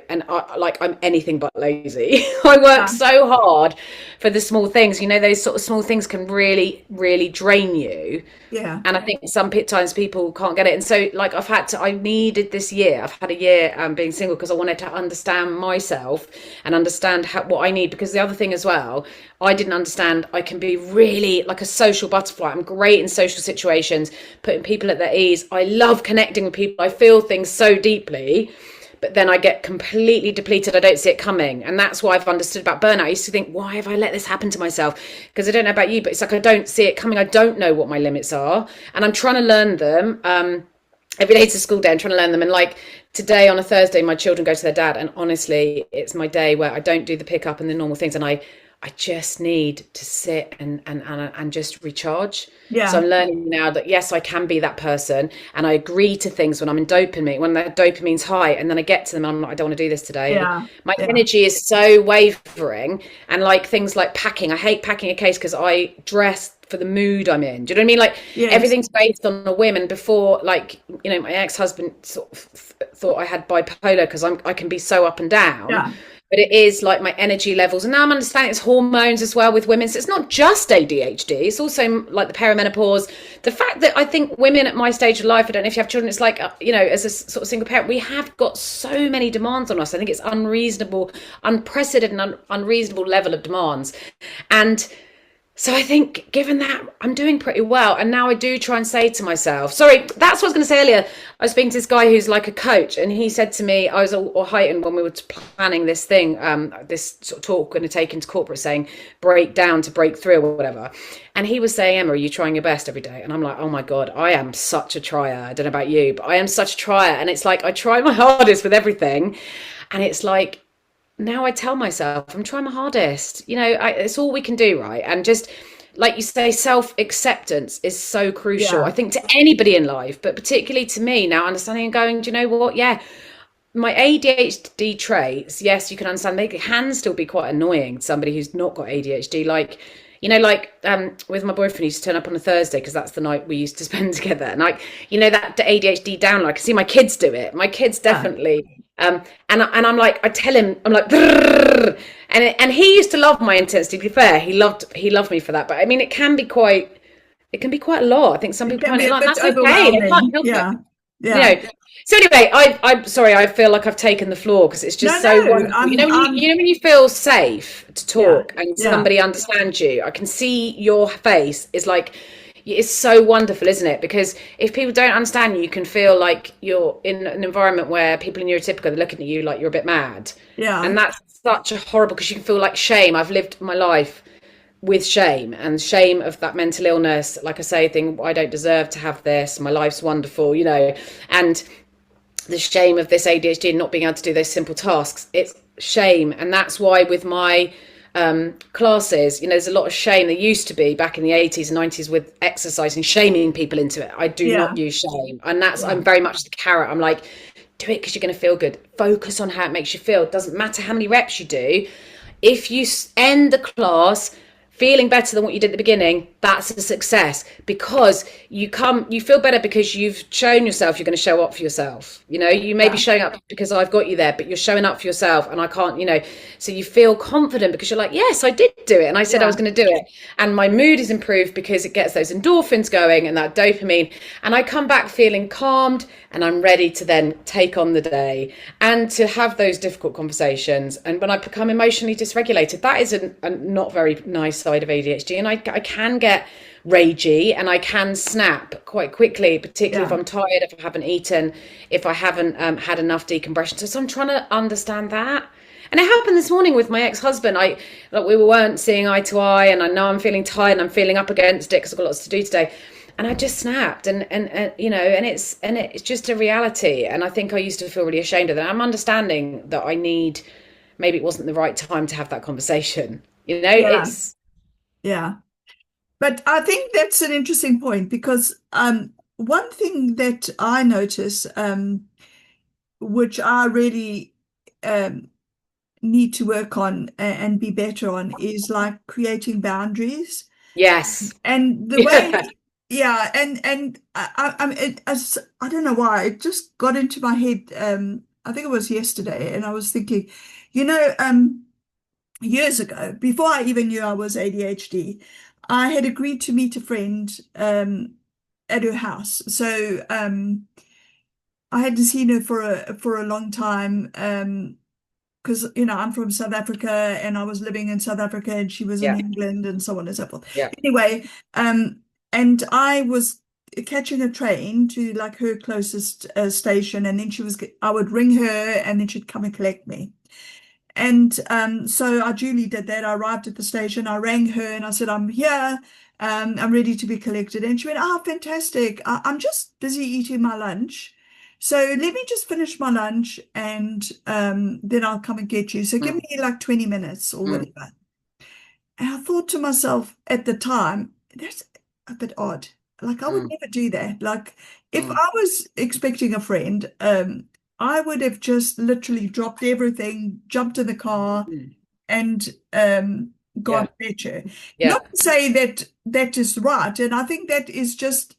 [SPEAKER 1] and I'm anything but lazy. I work so hard for the small things, those sort of small things can really, really drain you.
[SPEAKER 2] Yeah.
[SPEAKER 1] And I think sometimes people can't get it. And so, like, I needed this year, I've had a year being single, because I wanted to understand myself and understand what I need. Because the other thing as well, I didn't understand, I can be really like a social butterfly. I'm great in social situations, putting people at their ease. I love connecting with people. I feel things so deeply, but then I get completely depleted. I don't see it coming. And that's what I've understood about burnout. I used to think, why have I let this happen to myself? Because I don't know about you, but it's like, I don't see it coming. I don't know what my limits are. And I'm trying to learn them. Every day it's a school day. I'm trying to learn them. And like today on a Thursday, my children go to their dad. And honestly, it's my day where I don't do the pickup and the normal things. And I just need to sit and just recharge.
[SPEAKER 2] Yeah.
[SPEAKER 1] So I'm learning now that, yes, I can be that person, and I agree to things when I'm in dopamine, when the dopamine's high, and then I get to them and I'm like, I don't want to do this today.
[SPEAKER 2] Yeah.
[SPEAKER 1] My energy is so wavering, and like things like packing. I hate packing a case because I dress for the mood I'm in. Do you know what I mean? Like,
[SPEAKER 2] yes.
[SPEAKER 1] Everything's based on a whim. And before, like, my ex-husband sort of thought I had bipolar because I can be so up and down.
[SPEAKER 2] Yeah.
[SPEAKER 1] But it is like my energy levels. And now I'm understanding it's hormones as well with women. So it's not just ADHD. It's also like the perimenopause. The fact that I think women at my stage of life, I don't know if you have children, it's like, as a sort of single parent, we have got so many demands on us. I think it's unreasonable, unprecedented and unreasonable level of demands. And so I think, given that, I'm doing pretty well. And now I do try and say to myself, sorry, that's what I was going to say earlier. I was speaking to this guy who's like a coach, and he said to me, I was all heightened when we were planning this thing, this sort of talk going to take into corporate, saying break down to break through or whatever. And he was saying, Emma, are you trying your best every day? And I'm like, oh my God, I am such a trier. I don't know about you, but I am such a trier. And it's like, I try my hardest with everything. And it's like, now I tell myself I'm trying my hardest, it's all we can do, right? And just like you say, self-acceptance is so crucial. I think to anybody in life, but particularly to me now, understanding and going, do you know what? Yeah, my ADHD traits, yes, you can understand, they can still be quite annoying to somebody who's not got ADHD. Like, with my boyfriend, he used to turn up on a Thursday because that's the night we used to spend together. And like, that ADHD down, I can see my kids do it. My kids definitely. And I'm like, I tell him, I'm like, and he used to love my intensity. To be fair, he loved me for that. But I mean, it can be quite a lot. I think some people find it like, that's okay. They can't help it.
[SPEAKER 2] Yeah.
[SPEAKER 1] So anyway, I'm sorry. I feel like I've taken the floor because it's just so wonderful. When you feel safe to talk and somebody understands you, I can see your face is like, it's so wonderful, isn't it? Because if people don't understand you, you can feel like you're in an environment where people in neurotypical, they're looking at you like you're a bit mad. Yeah. And that's such a horrible, because you can feel like shame. I've lived my life with shame, and shame of that mental illness. Like I say, I don't deserve to have this. My life's wonderful, and the shame of this ADHD and not being able to do those simple tasks. It's shame. And that's why with my classes, there's a lot of shame. There used to be back in the 80s and 90s with exercise and shaming people into it. I do not use shame. And I'm very much the carrot. I'm like, do it because you're going to feel good. Focus on how it makes you feel. It doesn't matter how many reps you do. If you end the class feeling better than what you did at the beginning, that's a success, because you feel better because you've shown yourself you're going to show up for yourself. You may be showing up because I've got you there, but you're showing up for yourself, and I can't, so you feel confident because you're like, yes, I did do it, and I said I was going to do it, and my mood is improved because it gets those endorphins going and that dopamine, and I come back feeling calmed, and I'm ready to then take on the day and to have those difficult conversations. And when I become emotionally dysregulated, that is a not very nice side of ADHD, and I can get ragey and I can snap quite quickly, particularly if I'm tired, if I haven't eaten, if I haven't had enough decompression. So I'm trying to understand that. And it happened this morning with my ex-husband. Like, we weren't seeing eye to eye, and I know I'm feeling tired and I'm feeling up against it because I've got lots to do today. And I just snapped, and you know, and it's just a reality. And I think I used to feel really ashamed of that. I'm understanding that maybe it wasn't the right time to have that conversation. You know,
[SPEAKER 2] Yeah,
[SPEAKER 1] it's
[SPEAKER 2] yeah. But I think that's an interesting point because one thing that I notice, which I really need to work on and be better on, is like creating boundaries.
[SPEAKER 1] yes,
[SPEAKER 2] And the way,
[SPEAKER 1] yeah,
[SPEAKER 2] yeah, and I don't know why it just got into my head. I think it was yesterday, and I was thinking, you know, years ago, before I even knew I was ADHD, I had agreed to meet a friend at her house. So I hadn't seen her for a long time. Because I'm from South Africa and I was living in South Africa and she was in
[SPEAKER 1] yeah,
[SPEAKER 2] England and so on and so forth.
[SPEAKER 1] yeah.
[SPEAKER 2] Anyway, and I was catching a train to like her closest station, and then I would ring her and then she'd come and collect me. And so I duly did that. I arrived at the station, I rang her and I said, I'm here. I'm ready to be collected. And she went, oh, fantastic. I'm just busy eating my lunch. So let me just finish my lunch and then I'll come and get you. So give
[SPEAKER 1] Mm,
[SPEAKER 2] me like 20 minutes or
[SPEAKER 1] mm,
[SPEAKER 2] whatever. And I thought to myself at the time, that's a bit odd. Like I would
[SPEAKER 1] mm,
[SPEAKER 2] never do that. Like if
[SPEAKER 1] mm,
[SPEAKER 2] I was expecting a friend, I would have just literally dropped everything, jumped in the car,
[SPEAKER 1] mm.
[SPEAKER 2] and gone
[SPEAKER 1] Yeah,
[SPEAKER 2] to fetch.
[SPEAKER 1] yeah,
[SPEAKER 2] Not to say that that is right, and I think that is just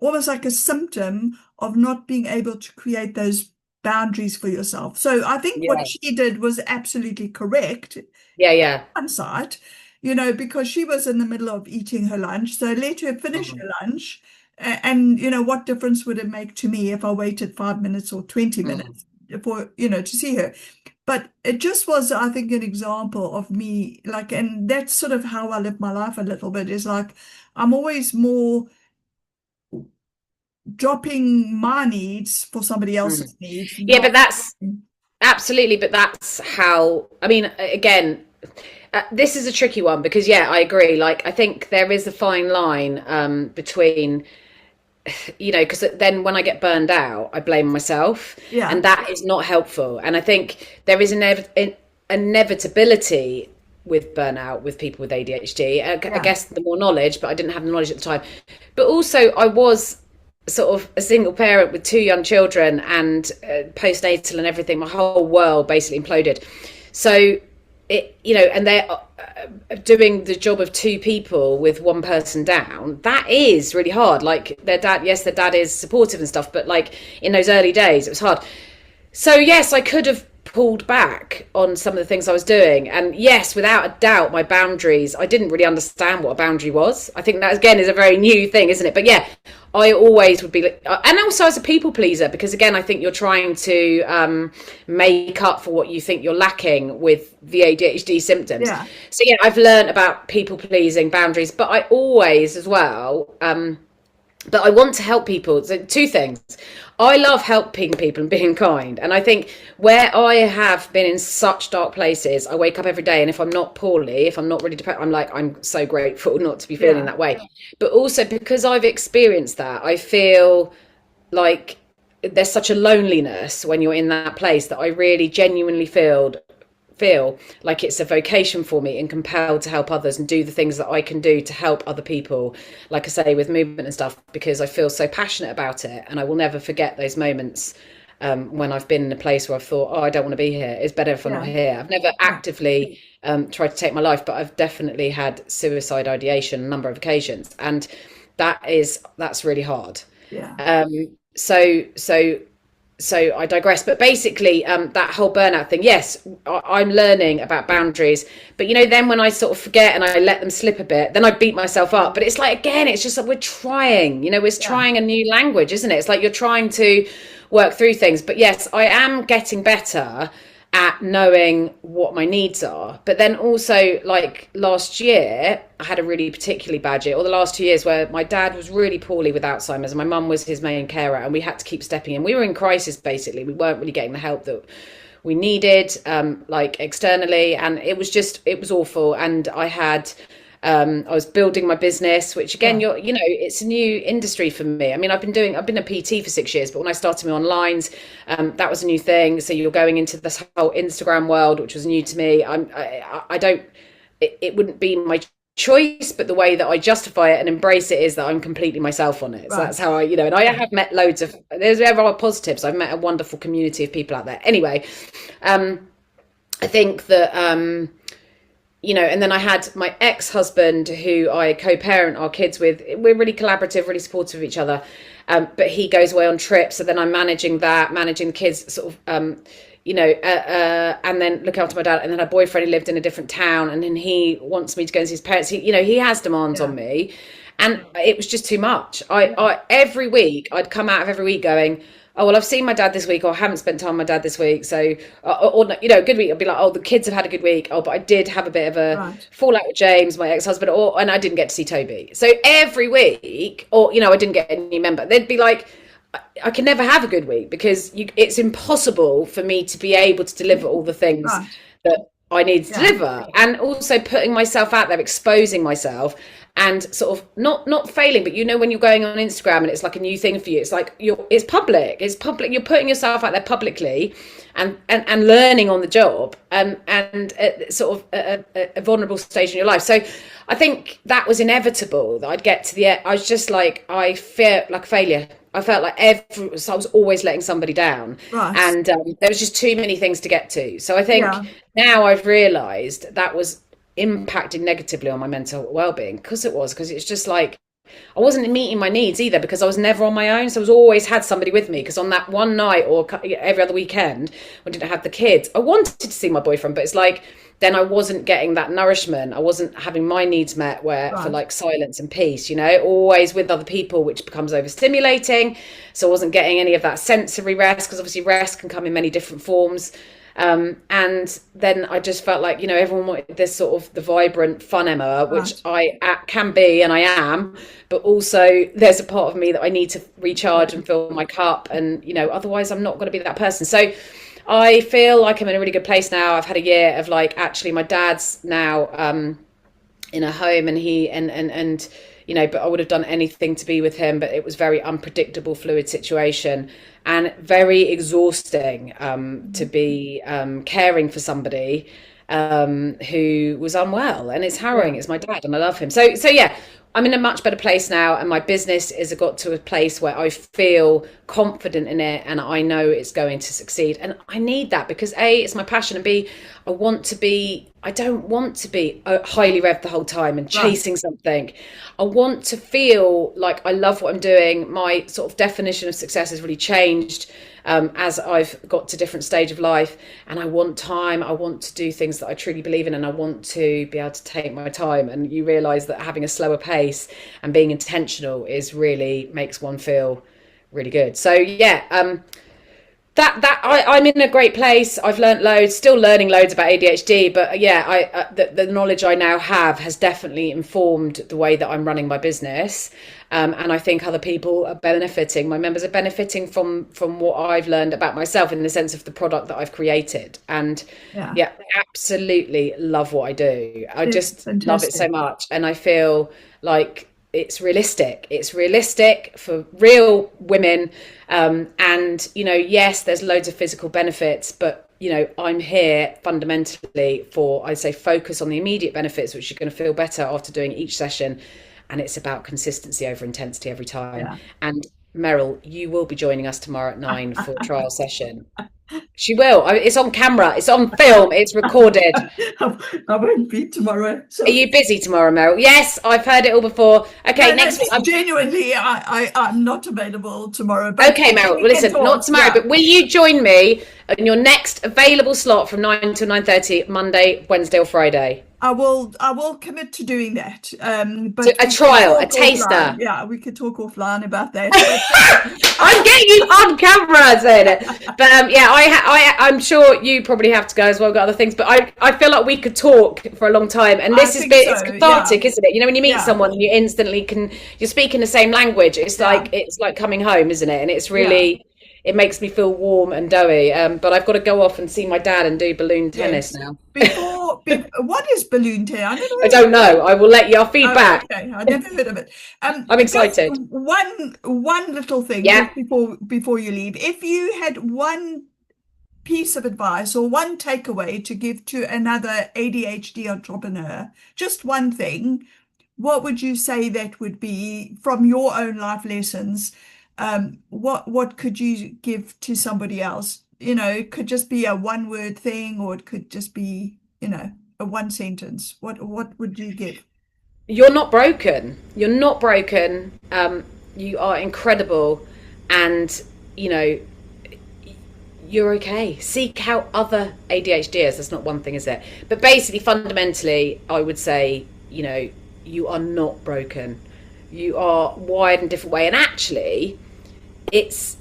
[SPEAKER 2] almost like a symptom of not being able to create those boundaries for yourself. So I think what
[SPEAKER 1] yeah,
[SPEAKER 2] she did was absolutely correct
[SPEAKER 1] yeah, yeah.
[SPEAKER 2] on site, because she was in the middle of eating her lunch. So let her finish
[SPEAKER 1] Mm,
[SPEAKER 2] her lunch. And, what difference would it make to me if I waited 5 minutes or 20
[SPEAKER 1] mm,
[SPEAKER 2] minutes for, to see her? But it just was, I think, an example of me, like, and that's sort of how I live my life a little bit, is like, I'm always more dropping my needs for somebody
[SPEAKER 1] mm.
[SPEAKER 2] else's needs,
[SPEAKER 1] Yeah, but
[SPEAKER 2] not.
[SPEAKER 1] that's absolutely, but that's how, I mean, again, this is a tricky one because, yeah, I agree. Like, I think there is a fine line between, because then when I get burned out, I blame myself,
[SPEAKER 2] Yeah,
[SPEAKER 1] and that is not helpful. And I think there is an inevitability with burnout with people with ADHD. I
[SPEAKER 2] yeah,
[SPEAKER 1] guess the more knowledge, but I didn't have the knowledge at the time. But also, I was sort of a single parent with two young children and postnatal and everything. My whole world basically imploded. So and they're doing the job of two people with one person down. That is really hard. Like their dad, yes, their dad is supportive and stuff, but like in those early days, it was hard. So yes, I could have pulled back on some of the things I was doing. And yes, without a doubt, my boundaries, I didn't really understand what a boundary was. I think that again is a very new thing, isn't it? But yeah, I always would be, and also as a people pleaser, because again, I think you're trying to make up for what you think you're lacking with the ADHD symptoms.
[SPEAKER 2] yeah,
[SPEAKER 1] So yeah, I've learned about people pleasing, boundaries, but I always as well, but I want to help people. So two things. I love helping people and being kind. And I think where I have been in such dark places, I wake up every day and if I'm not poorly, if I'm not really depressed, I'm like, I'm so grateful not to be feeling
[SPEAKER 2] yeah,
[SPEAKER 1] that way. But also because I've experienced that, I feel like there's such a loneliness when you're in that place that I really genuinely feel like it's a vocation for me and compelled to help others and do the things that I can do to help other people, like I say, with movement and stuff, because I feel so passionate about it. And I will never forget those moments when I've been in a place where I've thought, oh, I don't want to be here. It's better if I'm not
[SPEAKER 2] yeah,
[SPEAKER 1] here. I've never
[SPEAKER 2] yeah,
[SPEAKER 1] actively tried to take my life, but I've definitely had suicide ideation a number of occasions. And that's really hard.
[SPEAKER 2] yeah,
[SPEAKER 1] Um, so so so I digress, but basically, that whole burnout thing. Yes, I'm learning about boundaries, but then when I sort of forget and I let them slip a bit, then I beat myself up. But it's like again, it's just like we're trying. We're
[SPEAKER 2] yeah.
[SPEAKER 1] trying a new language, isn't it? It's like you're trying to work through things. But yes, I am getting better at knowing what my needs are. But then also, like last year, I had a really particularly bad year, or the last 2 years, where my dad was really poorly with Alzheimer's and my mum was his main carer and we had to keep stepping in. We were in crisis, basically. We weren't really getting the help that we needed, like externally, and it was awful. And I was building my business, which again,
[SPEAKER 2] Yeah.
[SPEAKER 1] it's a new industry for me. I mean, I've been a PT for 6 years, but when I started my onlines, that was a new thing. So you're going into this whole Instagram world, which was new to me. I don't, it wouldn't be my choice, but the way that I justify it and embrace it is that I'm completely myself on it. So that's how and I have met there's ever positives. I've met a wonderful community of people out there. Anyway, I think that, and then I had my ex-husband who I co-parent our kids with. We're really collaborative, really supportive of each other. But he goes away on trips. So then I'm managing the kids sort of, and then look after my dad. And then a boyfriend who lived in a different town. And then he wants me to go and see his parents. He has demands on me. And it was just too much. Every week, I'd come out of every week going, oh, well, I've seen my dad this week, or I haven't spent time with my dad this week. So, a good week, I'd be like, oh, the kids have had a good week. Oh, but I did have a bit of a fallout with James, my ex-husband, and I didn't get to see Toby. So every week, I didn't get any member. They'd be like, I can never have a good week because it's impossible for me to be able to deliver all the things that I need to deliver. And also putting myself out there, exposing myself. And sort of not failing, but when you're going on Instagram and it's like a new thing for you, it's like it's public. You're putting yourself out there publicly, and learning on the job, and sort of a vulnerable stage in your life. So I think that was inevitable that I'd get to the end. I was just like, I fear like failure. I felt like so I was always letting somebody down, and there was just too many things to get to. So I think now I've realised that was impacting negatively on my mental well-being because it's just like I wasn't meeting my needs either because I was never on my own. So I was always had somebody with me because on that one night or every other weekend when I didn't have the kids, I wanted to see my boyfriend, but it's like then I wasn't getting that nourishment. I wasn't having my needs met for like silence and peace, always with other people, which becomes overstimulating. So I wasn't getting any of that sensory rest because obviously rest can come in many different forms. And then I just felt like, everyone wanted this sort of the vibrant, fun Emma, which I can be and I am, but also there's a part of me that I need to recharge and fill my cup. And, otherwise I'm not going to be that person. So I feel like I'm in a really good place now. I've had a year of like, actually my dad's now, in a home and but I would have done anything to be with him, but it was very unpredictable, fluid situation and very exhausting to be caring for somebody who was unwell, and it's harrowing. It's my dad and I love him. So yeah, I'm in a much better place now, and my business has got to a place where I feel confident in it and I know it's going to succeed. And I need that because A, it's my passion, and B, I don't want to be highly revved the whole time and chasing something. I want to feel like I love what I'm doing. My sort of definition of success has really changed as I've got to different stage of life, and I want time. I want to do things that I truly believe in, and I want to be able to take my time. And you realize that having a slower pace and being intentional really makes one feel really good. So yeah, I'm in a great place. I've learned loads, still learning loads about ADHD, but yeah, the knowledge I now have has definitely informed the way that I'm running my business. And I think other people are benefiting. My members are benefiting from what I've learned about myself in the sense of the product that I've created. And yeah, absolutely love what I do. I just love it so much. And I feel like it's realistic. It's realistic for real women. And, yes, there's loads of physical benefits, but, I'm here fundamentally for, I'd say, focus on the immediate benefits, which you're going to feel better after doing each session. And it's about consistency over intensity every time. Yeah. And Meryl, you will be joining us tomorrow at 9 for a trial session. She will. It's on camera. It's on film. It's recorded.
[SPEAKER 2] I won't be tomorrow. So.
[SPEAKER 1] Are you busy tomorrow, Meryl? Yes, I've heard it all before. Okay, next week.
[SPEAKER 2] Genuinely, I'm not available tomorrow. But
[SPEAKER 1] okay, Meryl. Well, listen, not tomorrow, but will you join me in your next available slot from 9 to 9:30, Monday, Wednesday, or Friday?
[SPEAKER 2] I will commit to doing that. But
[SPEAKER 1] so a trial, a taster.
[SPEAKER 2] Offline. Yeah, we could talk offline about that.
[SPEAKER 1] I'm getting you on camera saying it. But yeah, I'm sure you probably have to go as well, got other things. But I feel like we could talk for a long time. And this it's cathartic, isn't it? When you meet someone and you instantly you're speaking the same language. It's like coming home, isn't it? And it's really it makes me feel warm and doughy. But I've got to go off and see my dad and do balloon tennis
[SPEAKER 2] Yes.
[SPEAKER 1] now.
[SPEAKER 2] What is balloon tennis? I never
[SPEAKER 1] I
[SPEAKER 2] heard of
[SPEAKER 1] don't
[SPEAKER 2] it.
[SPEAKER 1] know. I will let you. I'll
[SPEAKER 2] Oh,
[SPEAKER 1] feedback.
[SPEAKER 2] okay. I never heard of it.
[SPEAKER 1] I'm
[SPEAKER 2] Just
[SPEAKER 1] excited.
[SPEAKER 2] one little thing
[SPEAKER 1] Yeah.
[SPEAKER 2] just before you leave. If you had one piece of advice or one takeaway to give to another ADHD entrepreneur, just one thing, what would you say that would be from your own life lessons? What could you give to somebody else? It could just be a one word thing, or it could just be, a one sentence. What would you give?
[SPEAKER 1] You're not broken. You're not broken. You are incredible, and you know you're okay. Seek out other ADHDers. That's not one thing, is it? But basically, fundamentally, I would say, you are not broken. You are wired in a different way, and actually, it's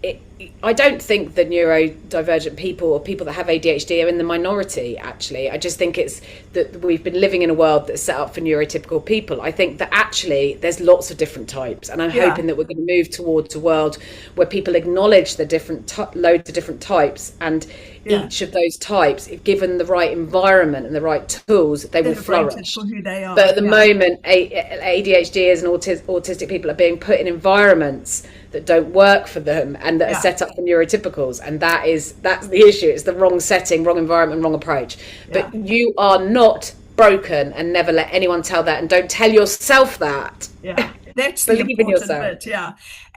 [SPEAKER 1] it, I don't think that neurodivergent people or people that have ADHD are in the minority, actually. I just think it's that we've been living in a world that's set up for neurotypical people. I think that actually there's lots of different types, and I'm hoping that we're going to move towards a world where people acknowledge the different loads of different types, and each of those types, if given the right environment and the right tools, they will flourish.
[SPEAKER 2] For who they are.
[SPEAKER 1] But at the moment, ADHDers and autistic people are being put in environments that don't work for them and that are set up for neurotypicals, and that's the issue. It's the wrong setting, wrong environment, wrong approach. But you are not broken, and never let anyone tell that, and don't tell yourself that.
[SPEAKER 2] That's
[SPEAKER 1] Believe
[SPEAKER 2] the
[SPEAKER 1] in
[SPEAKER 2] important
[SPEAKER 1] yourself.
[SPEAKER 2] bit.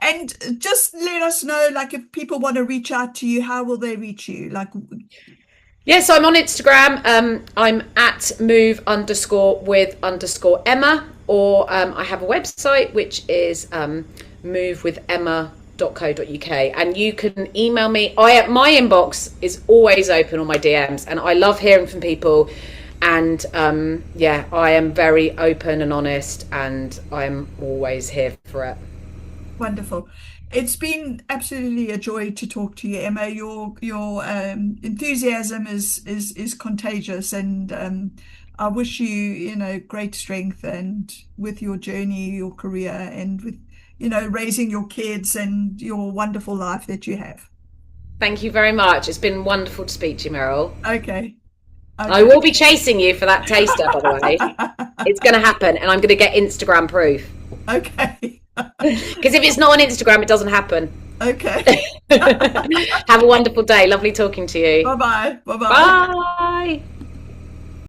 [SPEAKER 2] And just let us know, like, if people want to reach out to you, how will they reach you? Like,
[SPEAKER 1] so I'm on Instagram. I'm at move_with_Emma, or I have a website which is movewithemma.co.uk, and you can email me. My inbox is always open on my DMs, and I love hearing from people. And I am very open and honest, and I'm always here for it.
[SPEAKER 2] Wonderful. It's been absolutely a joy to talk to you, Emma. Your enthusiasm is contagious, and I wish you, great strength, and with your journey, your career, and with, raising your kids and your wonderful life that you have.
[SPEAKER 1] Thank you very much. It's been wonderful to speak to you, Meryl.
[SPEAKER 2] Okay.
[SPEAKER 1] I will be chasing you for that taster, by the way. It's going to happen, and I'm going to get Instagram proof.
[SPEAKER 2] Okay.
[SPEAKER 1] Because if it's not on Instagram, it doesn't happen.
[SPEAKER 2] Okay.
[SPEAKER 1] Have a wonderful day. Lovely talking to you.
[SPEAKER 2] Bye-bye. Bye-bye.
[SPEAKER 1] Bye.